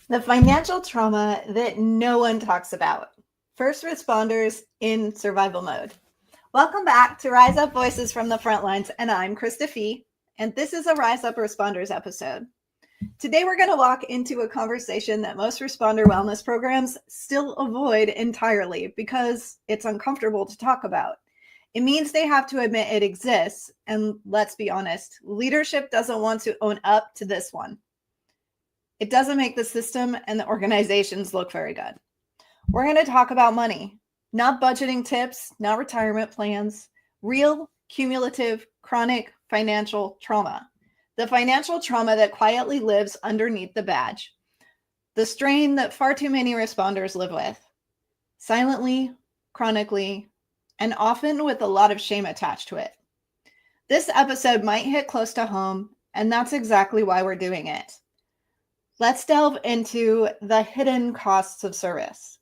The financial trauma that no one talks about. First responders in survival mode. Welcome back to Rise Up Voices from the Frontlines, and I'm Krista Fee, and this is a Rise Up Responders episode. Today we're going to walk into a conversation that most responder wellness programs still avoid entirely because it's uncomfortable to talk about. It means they have to admit it exists, and let's be honest, leadership doesn't want to own up to this one. It doesn't make the system and the organizations look very good. We're going to talk about money, not budgeting tips, not retirement plans, real, cumulative, chronic financial trauma. The financial trauma that quietly lives underneath the badge. The strain that far too many responders live with. Silently, chronically, and often with a lot of shame attached to it. This episode might hit close to home, and that's exactly why we're doing it. Let's delve into the hidden costs of service.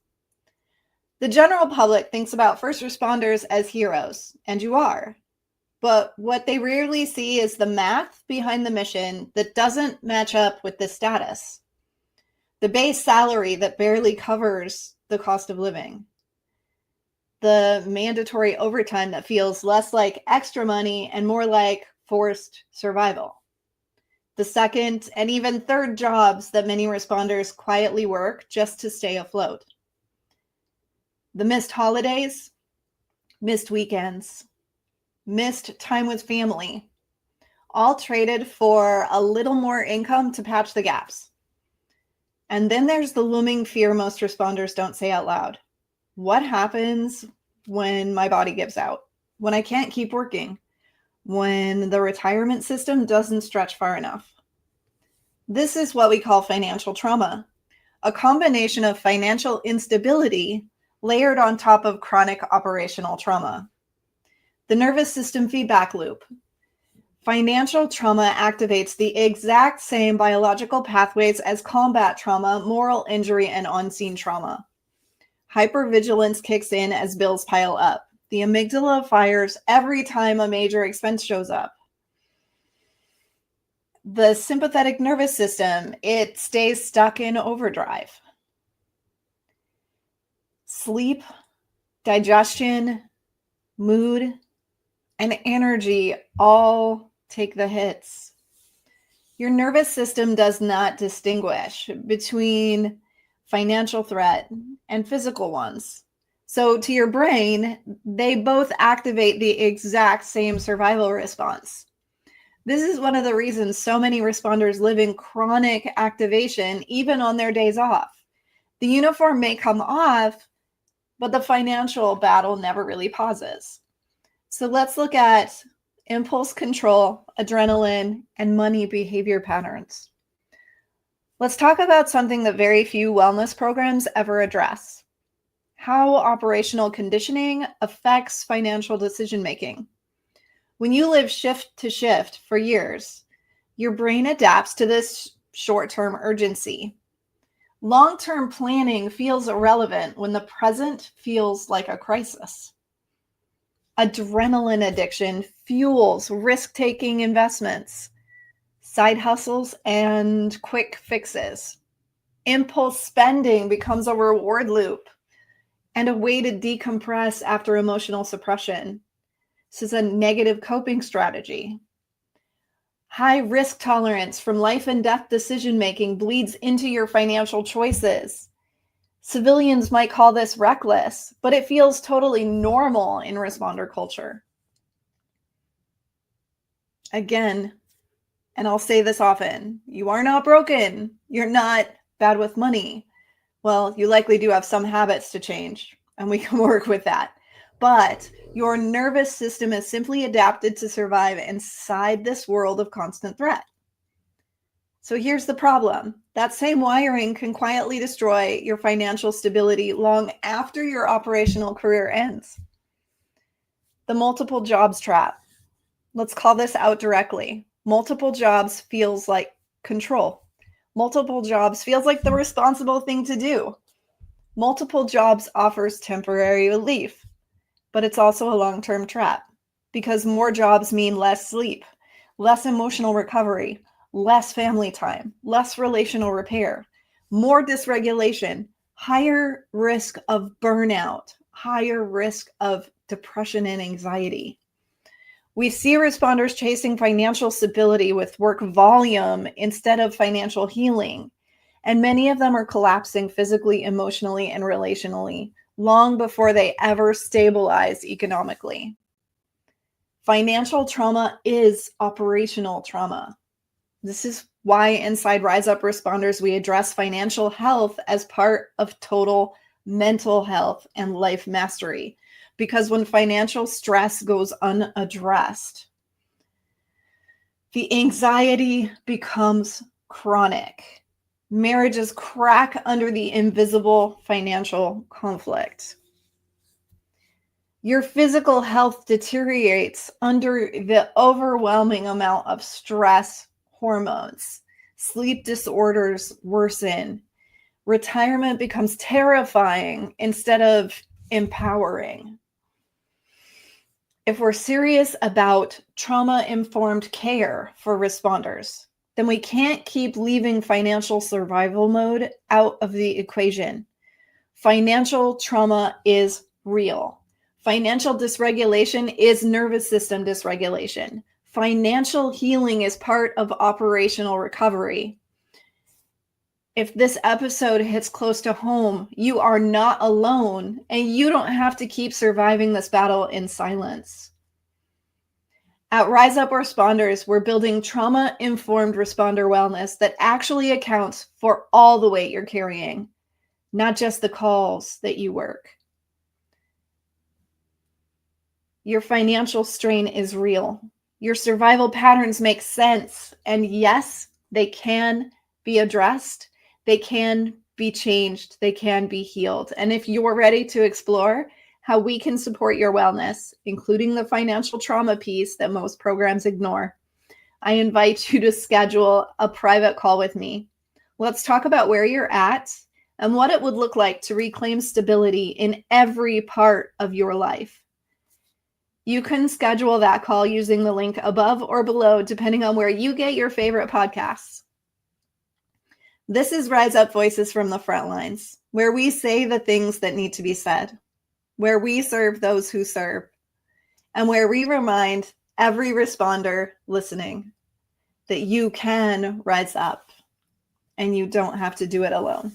The general public thinks about first responders as heroes, and you are. But what they rarely see is the math behind the mission that doesn't match up with the status. The base salary that barely covers the cost of living. The mandatory overtime that feels less like extra money and more like forced survival. The second and even third jobs that many responders quietly work just to stay afloat. The missed holidays, missed weekends, missed time with family, all traded for a little more income to patch the gaps. And then there's the looming fear most responders don't say out loud. What happens when my body gives out? When I can't keep working? When the retirement system doesn't stretch far enough? This is what we call financial trauma, a combination of financial instability layered on top of chronic operational trauma. The nervous system feedback loop. Financial trauma activates the exact same biological pathways as combat trauma, moral injury, and on-scene trauma. Hypervigilance kicks in as bills pile up. The amygdala fires every time a major expense shows up. The sympathetic nervous system, it stays stuck in overdrive. Sleep, digestion, mood, and energy all take the hits. Your nervous system does not distinguish between financial threat and physical ones. So to your brain, they both activate the exact same survival response. This is one of the reasons so many responders live in chronic activation, even on their days off. The uniform may come off, but the financial battle never really pauses. So let's look at impulse control, adrenaline, and money behavior patterns. Let's talk about something that very few wellness programs ever address: how operational conditioning affects financial decision-making. When you live shift to shift for years, your brain adapts to this short-term urgency. Long-term planning feels irrelevant when the present feels like a crisis. Adrenaline addiction fuels risk-taking investments, side hustles, and quick fixes. Impulse spending becomes a reward loop and a way to decompress after emotional suppression. This is a negative coping strategy. High risk tolerance from life and death decision-making bleeds into your financial choices. Civilians might call this reckless, but it feels totally normal in responder culture. Again, and I'll say this often, you are not broken. You're not bad with money. Well, you likely do have some habits to change, and we can work with that. But your nervous system is simply adapted to survive inside this world of constant threat. So here's the problem. That same wiring can quietly destroy your financial stability long after your operational career ends. The multiple jobs trap. Let's call this out directly. Multiple jobs feels like control. Multiple jobs feels like the responsible thing to do. Multiple jobs offers temporary relief, but it's also a long-term trap because more jobs mean less sleep, less emotional recovery, less family time, less relational repair, more dysregulation, higher risk of burnout, higher risk of depression and anxiety. We see responders chasing financial stability with work volume instead of financial healing. And many of them are collapsing physically, emotionally, and relationally long before they ever stabilize economically. Financial trauma is operational trauma. This is why inside Rise Up Responders, we address financial health as part of total mental health and life mastery. Because when financial stress goes unaddressed, the anxiety becomes chronic. Marriages crack under the invisible financial conflict. Your physical health deteriorates under the overwhelming amount of stress hormones. Sleep disorders worsen. Retirement becomes terrifying instead of empowering. If we're serious about trauma-informed care for responders, then we can't keep leaving financial survival mode out of the equation. Financial trauma is real. Financial dysregulation is nervous system dysregulation. Financial healing is part of operational recovery. If this episode hits close to home, you are not alone, and you don't have to keep surviving this battle in silence. At Rise Up Responders, we're building trauma-informed responder wellness that actually accounts for all the weight you're carrying, not just the calls that you work. Your financial strain is real. Your survival patterns make sense, and yes, they can be addressed. They can be changed. They can be healed. And if you're ready to explore how we can support your wellness, including the financial trauma piece that most programs ignore, I invite you to schedule a private call with me. Let's talk about where you're at and what it would look like to reclaim stability in every part of your life. You can schedule that call using the link above or below, depending on where you get your favorite podcasts. This is Rise Up Voices from the Frontlines, where we say the things that need to be said, where we serve those who serve, and where we remind every responder listening that you can rise up and you don't have to do it alone.